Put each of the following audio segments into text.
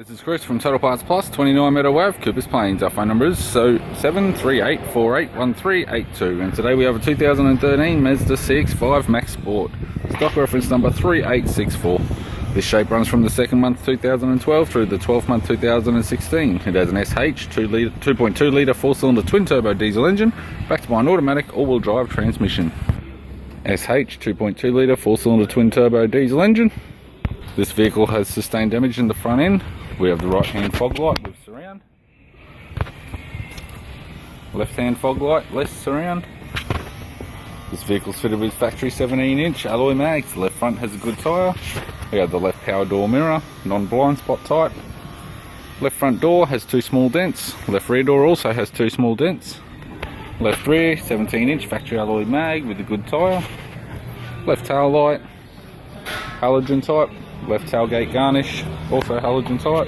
This is Chris from Total Parts Plus, 29 Meadow Ave, Coopers Plains. Our phone number is 738481382, and today we have a 2013 Mazda CX-5 Maxx Sport. Stock reference number 3864. This shape runs from the second month 2012 through the 12th month 2016. It has an SH 2.2 litre 4-cylinder twin-turbo diesel engine, backed by an automatic all-wheel drive transmission. SH 2.2 litre 4-cylinder twin-turbo diesel engine. This vehicle has sustained damage in the front end. We have the right hand fog light with surround, left hand fog light, less surround. This vehicle is fitted with factory 17-inch alloy mags. The left front has a good tyre. We have the left power door mirror, non-blind spot type. Left front door has 2 small dents. Left rear door also has 2 small dents. Left rear 17-inch factory alloy mag with a good tyre. Left tail light, halogen type. Left tailgate garnish, also halogen type.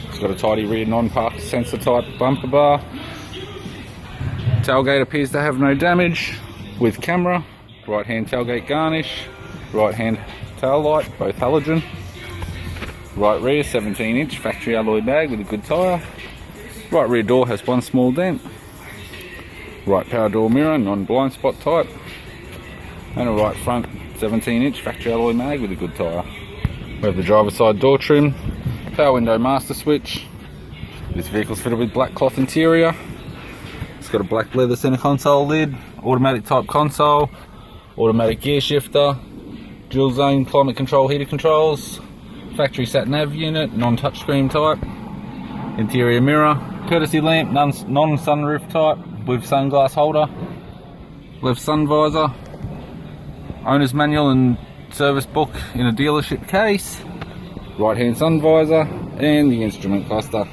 It's got a tidy rear non-park sensor type bumper bar. Tailgate appears to have no damage with camera. Right hand tailgate garnish, right hand tail light, both halogen. Right rear 17-inch factory alloy bag with a good tyre. Right rear door has 1 small dent. Right power door mirror, non-blind spot type. And a right front 17-inch factory alloy mag with a good tyre. We have the driver's side door trim, power window master switch. This vehicle is fitted with black cloth interior. It's got a black leather center console lid, automatic type console, automatic gear shifter, dual zone climate control heater controls, factory sat nav unit, non-touchscreen type, interior mirror, courtesy lamp, non-sunroof type with sunglass holder, left sun visor, owner's manual and service book in a dealership case, right hand sun visor, and the instrument cluster.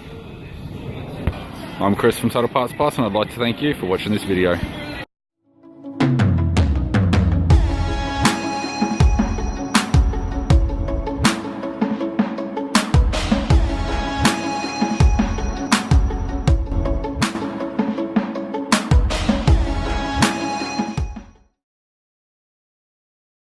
I'm Chris from Total Parts Plus, and I'd like to thank you for watching this video.